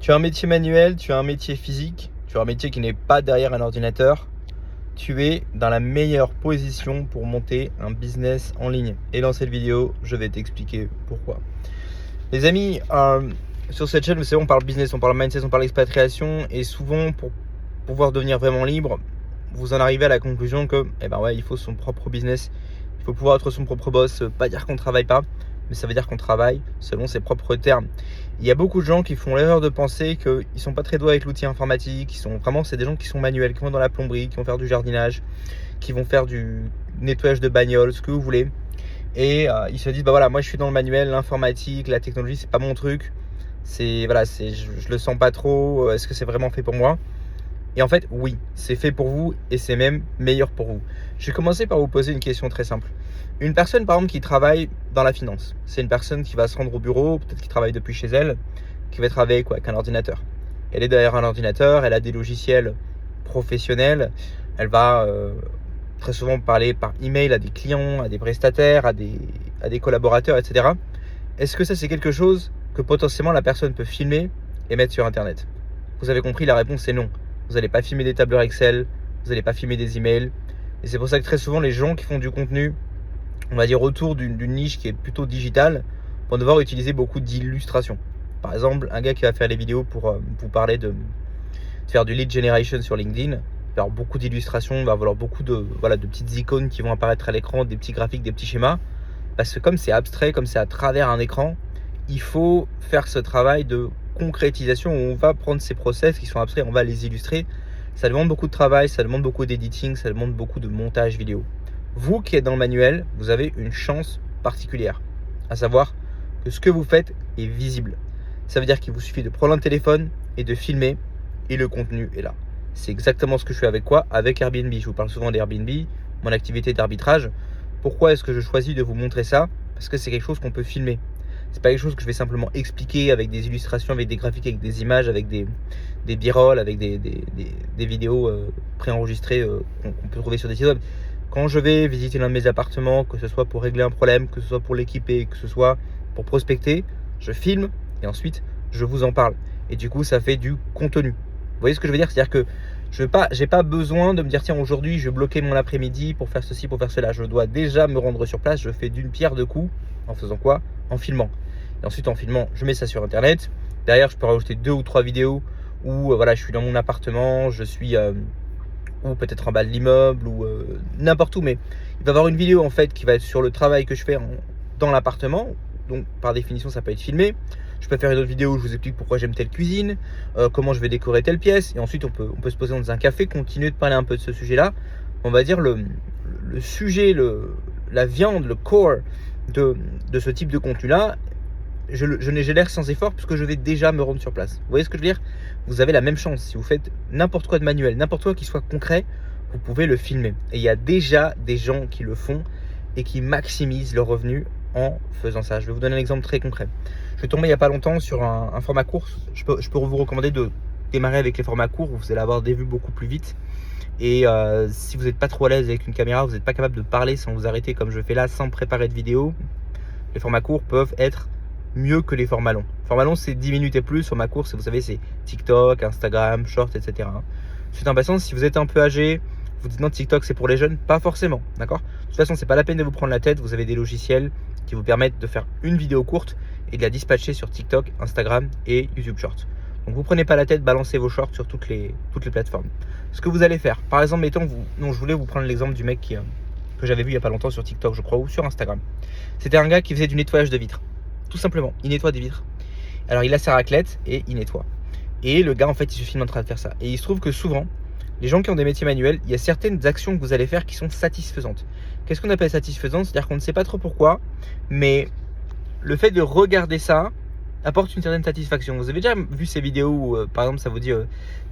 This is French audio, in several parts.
Tu as un métier manuel, tu as un métier physique, tu as un métier qui n'est pas derrière un ordinateur. Tu es dans la meilleure position pour monter un business en ligne. Et dans cette vidéo, je vais t'expliquer pourquoi. Les amis, sur cette chaîne, vous savez, on parle business, on parle mindset, on parle expatriation. Et souvent, pour pouvoir devenir vraiment libre, vous en arrivez à la conclusion que, il faut son propre business. Il faut pouvoir être son propre boss. Ça veut pas dire qu'on ne travaille pas, mais ça veut dire qu'on travaille selon ses propres termes. Il y a beaucoup de gens qui font l'erreur de penser qu'ils ne sont pas très doués avec l'outil informatique. C'est des gens qui sont manuels, qui vont dans la plomberie, qui vont faire du jardinage, qui vont faire du nettoyage de bagnole, ce que vous voulez. Et ils se disent, moi je suis dans le manuel, l'informatique, la technologie, c'est pas mon truc. Je le sens pas trop. Est-ce que c'est vraiment fait pour moi? Et en fait, oui, c'est fait pour vous et c'est même meilleur pour vous. Je vais commencer par vous poser une question très simple. Une personne, par exemple, qui travaille dans la finance, c'est une personne qui va se rendre au bureau, peut-être qui travaille depuis chez elle, qui va travailler avec un ordinateur. Elle est derrière un ordinateur, elle a des logiciels professionnels, elle va très souvent parler par email à des clients, à des prestataires, à des collaborateurs, etc. Est-ce que ça, c'est quelque chose que potentiellement la personne peut filmer et mettre sur Internet? Vous avez compris, la réponse est non. Vous n'allez pas filmer des tableurs Excel, vous n'allez pas filmer des emails. Et c'est pour ça que très souvent, les gens qui font du contenu, on va dire autour d'une niche qui est plutôt digitale, vont devoir utiliser beaucoup d'illustrations. Par exemple, un gars qui va faire les vidéos pour vous parler de faire du lead generation sur LinkedIn, il va avoir beaucoup d'illustrations, il va avoir beaucoup de petites icônes qui vont apparaître à l'écran, des petits graphiques, des petits schémas. Parce que comme c'est abstrait, comme c'est à travers un écran, il faut faire ce travail de concrétisation où on va prendre ces process qui sont abstraits, on va les illustrer. Ça demande beaucoup de travail, ça demande beaucoup d'editing, ça demande beaucoup de montage vidéo. Vous qui êtes dans le manuel, vous avez une chance particulière, à savoir que ce que vous faites est visible. Ça veut dire qu'il vous suffit de prendre un téléphone et de filmer et le contenu est là. C'est exactement ce que je fais avec Airbnb. Je vous parle souvent d'Airbnb, mon activité d'arbitrage. Pourquoi est-ce que je choisis de vous montrer ça? Parce que c'est quelque chose qu'on peut filmer. C'est pas quelque chose que je vais simplement expliquer avec des illustrations, avec des graphiques, avec des images, avec des b-roll, avec des vidéos préenregistrées qu'on peut trouver sur des sites web. Quand je vais visiter l'un de mes appartements, que ce soit pour régler un problème, que ce soit pour l'équiper, que ce soit pour prospecter, je filme et ensuite je vous en parle. Et du coup, ça fait du contenu. Vous voyez ce que je veux dire? C'est-à-dire que j'ai pas besoin de me dire tiens, aujourd'hui je vais bloquer mon après-midi pour faire ceci, pour faire cela. Je dois déjà me rendre sur place. Je fais d'une pierre deux coups. En faisant quoi? En filmant. Et ensuite en filmant, je mets ça sur Internet. Derrière, je peux rajouter 2 ou 3 vidéos où je suis dans mon appartement, je suis ou peut-être en bas de l'immeuble ou n'importe où. Mais il va y avoir une vidéo en fait qui va être sur le travail que je fais dans l'appartement. Donc par définition, ça peut être filmé. Je peux faire une autre vidéo où je vous explique pourquoi j'aime telle cuisine, comment je vais décorer telle pièce. Et ensuite, on peut se poser dans un café, continuer de parler un peu de ce sujet-là. On va dire le sujet, la viande, le core de ce type de contenu-là, je l'air sans effort puisque je vais déjà me rendre sur place. Vous voyez ce que je veux dire? Vous avez la même chance. Si vous faites n'importe quoi de manuel, n'importe quoi qui soit concret, vous pouvez le filmer. Et il y a déjà des gens qui le font et qui maximisent leurs revenus en faisant ça. Je vais vous donner un exemple très concret. Je suis tombé il n'y a pas longtemps sur un format court. Je peux vous recommander de démarrer avec les formats courts où vous allez avoir des vues beaucoup plus vite. Et si vous n'êtes pas trop à l'aise avec une caméra, vous n'êtes pas capable de parler sans vous arrêter comme je fais là, sans préparer de vidéo, les formats courts peuvent être mieux que les formats longs. Format long, c'est 10 minutes et plus. Format court, vous savez, c'est TikTok, Instagram, Short, etc. Suite en passant, si vous êtes un peu âgé, vous dites non, TikTok c'est pour les jeunes, pas forcément, d'accord? De toute façon, c'est pas la peine de vous prendre la tête. Vous avez des logiciels qui vous permettent de faire une vidéo courte et de la dispatcher sur TikTok, Instagram et YouTube Short. Donc vous prenez pas la tête, balancez vos shorts sur toutes les plateformes. Ce que vous allez faire, par exemple, je voulais vous prendre l'exemple du mec que j'avais vu il y a pas longtemps sur TikTok, je crois, ou sur Instagram. C'était un gars qui faisait du nettoyage de vitres. Tout simplement, il nettoie des vitres. Alors il a sa raclette et il nettoie. Et le gars, en fait, il se filme en train de faire ça. Et il se trouve que souvent, les gens qui ont des métiers manuels, il y a certaines actions que vous allez faire qui sont satisfaisantes. Qu'est-ce qu'on appelle satisfaisante? C'est-à-dire qu'on ne sait pas trop pourquoi, mais le fait de regarder ça apporte une certaine satisfaction. Vous avez déjà vu ces vidéos où, par exemple, ça vous dit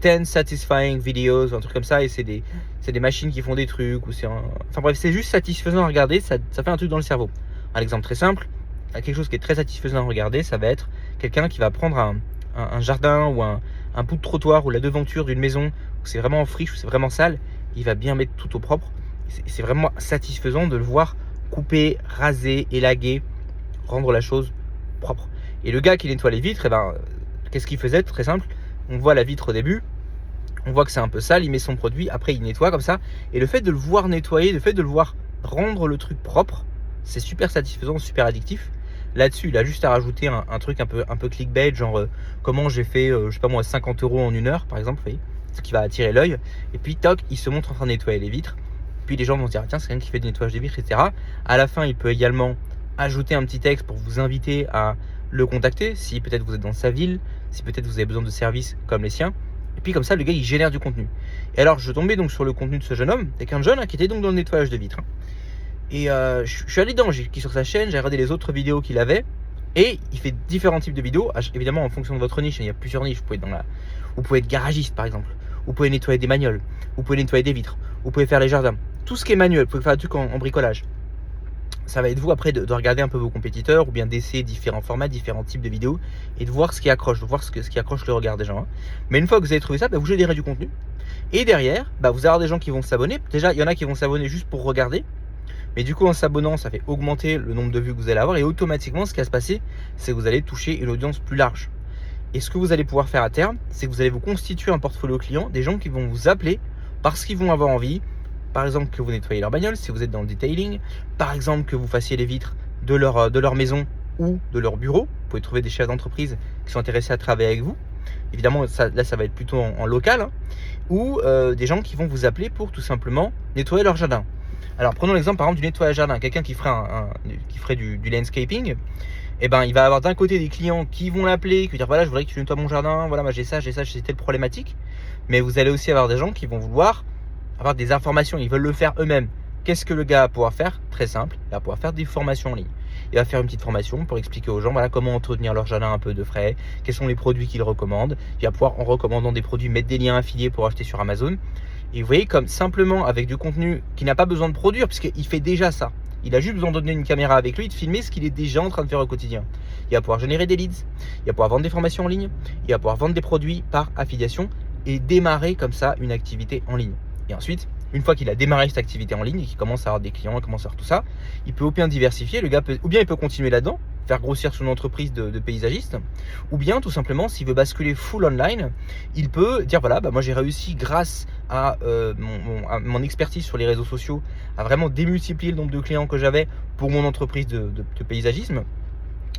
10 satisfying videos, un truc comme ça, et c'est des machines qui font des trucs, ou enfin bref, c'est juste satisfaisant à regarder, ça fait un truc dans le cerveau. Un exemple très simple, quelque chose qui est très satisfaisant à regarder, ça va être quelqu'un qui va prendre un jardin ou un bout de trottoir ou la devanture d'une maison où c'est vraiment en friche, où c'est vraiment sale, il va bien mettre tout au propre. C'est vraiment satisfaisant de le voir couper, raser, élaguer, rendre la chose propre. Et le gars qui nettoie les vitres, qu'est-ce qu'il faisait? Très simple, on voit la vitre au début, on voit que c'est un peu sale, il met son produit, après il nettoie comme ça, et le fait de le voir nettoyer, le fait de le voir rendre le truc propre, c'est super satisfaisant, super addictif. Là-dessus, il a juste à rajouter un truc un peu clickbait, genre comment j'ai fait, je sais pas moi, 50 € en 1 heure par exemple, vous voyez, ce qui va attirer l'œil, et puis toc, il se montre en train de nettoyer les vitres, puis les gens vont se dire, tiens, c'est quelqu'un qui fait du nettoyage des vitres, etc. À la fin, il peut également ajouter un petit texte pour vous inviter à le contacter, si peut-être vous êtes dans sa ville, si peut-être vous avez besoin de services comme les siens. Et puis comme ça, le gars, il génère du contenu. Et alors, je tombais donc sur le contenu de ce jeune homme, quelqu'un de jeune qui était donc dans le nettoyage de vitres. Et je suis allé dedans, j'ai cliqué sur sa chaîne, j'ai regardé les autres vidéos qu'il avait. Et il fait différents types de vidéos, évidemment en fonction de votre niche. Il y a plusieurs niches. Vous pouvez être garagiste par exemple. Vous pouvez nettoyer des bagnoles. Vous pouvez nettoyer des vitres. Vous pouvez faire les jardins. Tout ce qui est manuel, vous pouvez faire des trucs en bricolage. Ça va être vous après de regarder un peu vos compétiteurs ou bien d'essayer différents formats, différents types de vidéos et de voir ce qui accroche, de voir ce qui accroche le regard des gens. Mais une fois que vous avez trouvé ça, vous générez du contenu. Et derrière, vous allez avoir des gens qui vont s'abonner. Déjà, il y en a qui vont s'abonner juste pour regarder. Mais du coup, en s'abonnant, ça fait augmenter le nombre de vues que vous allez avoir. Et automatiquement, ce qui va se passer, c'est que vous allez toucher une audience plus large. Et ce que vous allez pouvoir faire à terme, c'est que vous allez vous constituer un portfolio client, des gens qui vont vous appeler parce qu'ils vont avoir envie, par exemple, que vous nettoyez leur bagnole, si vous êtes dans le detailing, par exemple, que vous fassiez les vitres de leur maison ou de leur bureau. Vous pouvez trouver des chefs d'entreprise qui sont intéressés à travailler avec vous. Évidemment, ça va être plutôt en local. Ou des gens qui vont vous appeler pour tout simplement nettoyer leur jardin. Alors, prenons l'exemple par exemple du nettoyage jardin. Quelqu'un qui ferait du landscaping, il va avoir d'un côté des clients qui vont l'appeler, qui vont dire voilà, je voudrais que tu nettoies mon jardin, voilà, moi j'ai telle problématique. Mais vous allez aussi avoir des gens qui vont vouloir avoir des informations, ils veulent le faire eux-mêmes. Qu'est-ce que le gars va pouvoir faire? Très simple, il va pouvoir faire des formations en ligne. Il va faire une petite formation pour expliquer aux gens comment entretenir leur jardin un peu de frais, quels sont les produits qu'il recommande. Il va pouvoir, en recommandant des produits, mettre des liens affiliés pour acheter sur Amazon. Et vous voyez, comme simplement avec du contenu qui n'a pas besoin de produire, puisqu'il fait déjà ça. Il a juste besoin de donner une caméra avec lui et de filmer ce qu'il est déjà en train de faire au quotidien. Il va pouvoir générer des leads, il va pouvoir vendre des formations en ligne, il va pouvoir vendre des produits par affiliation et démarrer comme ça une activité en ligne. Et ensuite, une fois qu'il a démarré cette activité en ligne et qu'il commence à avoir des clients, il commence à avoir tout ça, il peut ou bien diversifier, le gars ou bien il peut continuer là-dedans, faire grossir son entreprise de paysagiste, ou bien tout simplement s'il veut basculer full online, il peut dire voilà, moi j'ai réussi grâce à mon expertise sur les réseaux sociaux à vraiment démultiplier le nombre de clients que j'avais pour mon entreprise de paysagisme.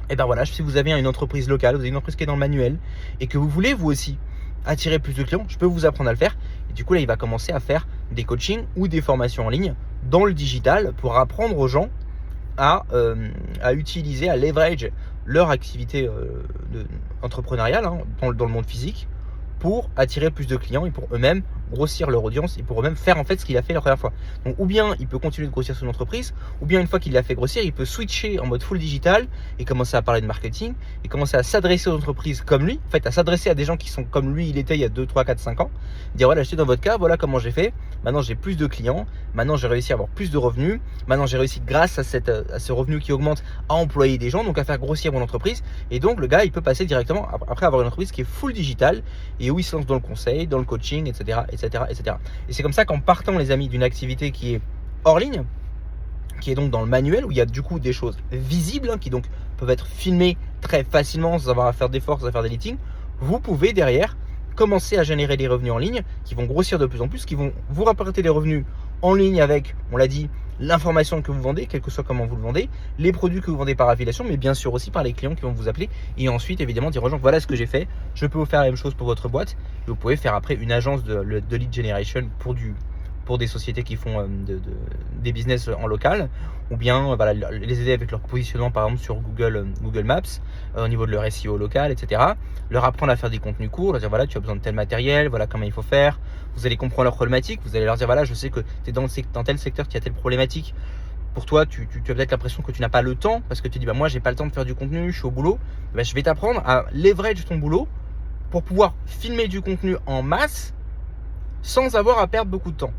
Et voilà, si vous avez une entreprise locale, vous avez une entreprise qui est dans le manuel et que vous voulez vous aussi attirer plus de clients, je peux vous apprendre à le faire. Et du coup là, il va commencer à faire des coachings ou des formations en ligne dans le digital pour apprendre aux gens à utiliser, à leverage leur activité entrepreneuriale dans le monde physique pour attirer plus de clients et pour eux-mêmes grossir leur audience et pour eux-mêmes faire en fait ce qu'il a fait la première fois. Donc ou bien il peut continuer de grossir son entreprise, ou bien une fois qu'il l'a fait grossir, il peut switcher en mode full digital et commencer à parler de marketing et commencer à s'adresser aux entreprises comme lui, en fait à s'adresser à des gens qui sont comme lui il était il y a 2, 3, 4, 5 ans, dire voilà, j'étais dans votre cas, voilà comment j'ai fait, maintenant j'ai plus de clients, maintenant j'ai réussi à avoir plus de revenus, maintenant j'ai réussi grâce à ce revenu qui augmente à employer des gens, donc à faire grossir mon entreprise. Et donc le gars il peut passer directement après avoir une entreprise qui est full digital et où il se lance dans le conseil, dans le coaching, etc. Et c'est comme ça qu'en partant les amis d'une activité qui est hors ligne, qui est donc dans le manuel, où il y a du coup des choses visibles qui donc peuvent être filmées très facilement sans avoir à faire d'efforts, sans faire d'editing, vous pouvez derrière commencer à générer des revenus en ligne qui vont grossir de plus en plus, qui vont vous rapporter des revenus en ligne avec, on l'a dit, l'information que vous vendez, quel que soit comment vous le vendez, les produits que vous vendez par affiliation, mais bien sûr aussi par les clients qui vont vous appeler. Et ensuite, évidemment, dire aux gens, voilà ce que j'ai fait, je peux vous faire la même chose pour votre boîte. Et vous pouvez faire après une agence de lead generation pour des sociétés qui font des business en local, ou bien les aider avec leur positionnement par exemple sur Google Maps, au niveau de leur SEO local, etc. Leur apprendre à faire des contenus courts, leur dire voilà, tu as besoin de tel matériel, voilà comment il faut faire. Vous allez comprendre leurs problématiques, vous allez leur dire voilà, je sais que tu es dans tel secteur qui a telle problématique. Pour toi, tu as peut-être l'impression que tu n'as pas le temps parce que tu dis moi j'ai pas le temps de faire du contenu, je suis au boulot. Je vais t'apprendre à leverage ton boulot pour pouvoir filmer du contenu en masse sans avoir à perdre beaucoup de temps.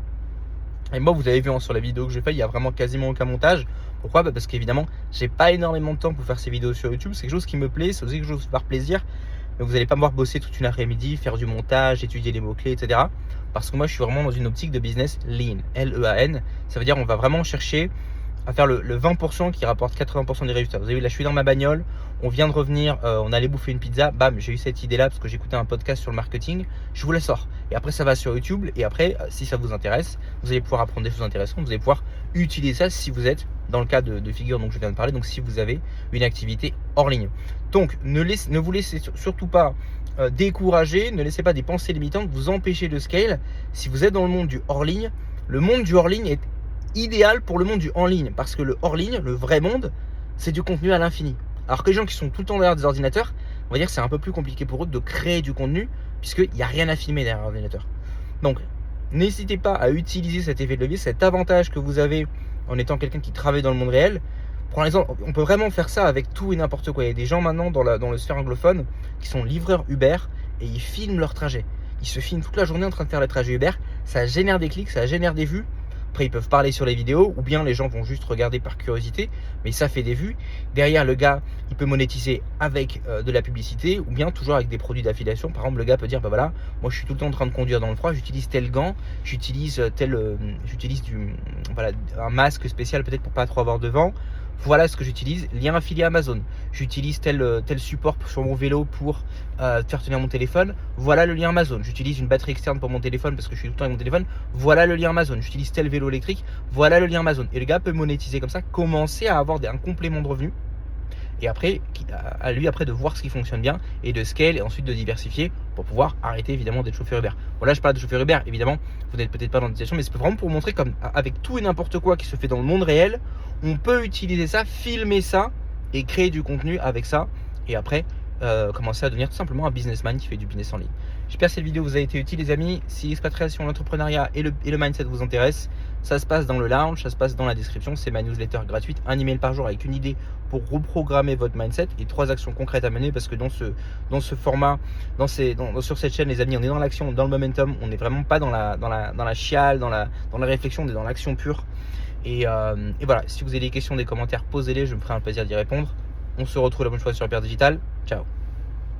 Et moi, vous avez vu sur la vidéo que j'ai fait, il y a vraiment quasiment aucun montage. Pourquoi ? Parce qu'évidemment, j'ai pas énormément de temps pour faire ces vidéos sur YouTube. C'est quelque chose qui me plaît, c'est aussi quelque chose par plaisir. Mais vous n'allez pas me voir bosser toute une après-midi, faire du montage, étudier les mots-clés, etc. Parce que moi, je suis vraiment dans une optique de business lean, L-E-A-N. Ça veut dire on va vraiment chercher à faire le 20% qui rapporte 80% des résultats. Vous avez vu, là je suis dans ma bagnole, on vient de revenir, on allait bouffer une pizza, bam, j'ai eu cette idée là parce que j'écoutais un podcast sur le marketing, je vous la sors. Et après ça va sur YouTube, et après si ça vous intéresse, vous allez pouvoir apprendre des choses intéressantes, vous allez pouvoir utiliser ça si vous êtes dans le cas de figure dont je viens de parler, donc si vous avez une activité hors ligne. Donc ne vous laissez surtout pas décourager, ne laissez pas des pensées limitantes vous empêcher de scale. Si vous êtes dans le monde du hors ligne, le monde du hors ligne est idéal pour le monde du en ligne, parce que le hors ligne, le vrai monde, c'est du contenu à l'infini. Alors que les gens qui sont tout le temps derrière des ordinateurs, on va dire que c'est un peu plus compliqué pour eux de créer du contenu, puisqu'il n'y a rien à filmer derrière l'ordinateur. Donc n'hésitez pas à utiliser cet effet de levier, cet avantage que vous avez en étant quelqu'un qui travaille dans le monde réel. Par exemple, on peut vraiment faire ça avec tout et n'importe quoi. Il y a des gens maintenant dans le sphère anglophone qui sont livreurs Uber et ils filment leur trajet. Ils se filment toute la journée en train de faire le trajet Uber. Ça génère des clics, ça génère des vues. Après, ils peuvent parler sur les vidéos ou bien les gens vont juste regarder par curiosité, mais ça fait des vues. Derrière, le gars, il peut monétiser avec de la publicité ou bien toujours avec des produits d'affiliation. Par exemple, le gars peut dire, bah voilà, moi je suis tout le temps en train de conduire dans le froid, j'utilise tel gant, j'utilise voilà, un masque spécial peut-être pour pas trop avoir de vent. Voilà ce que j'utilise, lien affilié Amazon. J'utilise tel support sur mon vélo pour faire tenir mon téléphone. Voilà le lien Amazon. J'utilise une batterie externe pour mon téléphone parce que je suis tout le temps avec mon téléphone. Voilà le lien Amazon. J'utilise tel vélo électrique. Voilà le lien Amazon. Et le gars peut monétiser comme ça, commencer à avoir un complément de revenu. Et après, à lui après de voir ce qui fonctionne bien et de scale et ensuite de diversifier pour pouvoir arrêter évidemment d'être chauffeur Uber. Bon là je parle de chauffeur Uber, évidemment vous n'êtes peut-être pas dans la situation, mais c'est vraiment pour vous montrer comme avec tout et n'importe quoi qui se fait dans le monde réel, on peut utiliser ça, filmer ça et créer du contenu avec ça et après commencer à devenir tout simplement un businessman qui fait du business en ligne. J'espère que cette vidéo vous a été utile les amis. Si l'expatriation, l'entrepreneuriat et le mindset vous intéressent, ça se passe dans le lounge, ça se passe dans la description, c'est ma newsletter gratuite, un email par jour avec une idée pour reprogrammer votre mindset et 3 actions concrètes à mener parce que dans ce format, sur cette chaîne les amis, on est dans l'action, dans le momentum, on n'est vraiment pas dans la chiale, dans la réflexion, on est dans l'action pure. Et voilà, si vous avez des questions, des commentaires, posez-les, je me ferai un plaisir d'y répondre. On se retrouve la prochaine fois sur Hyper Digital. Ciao.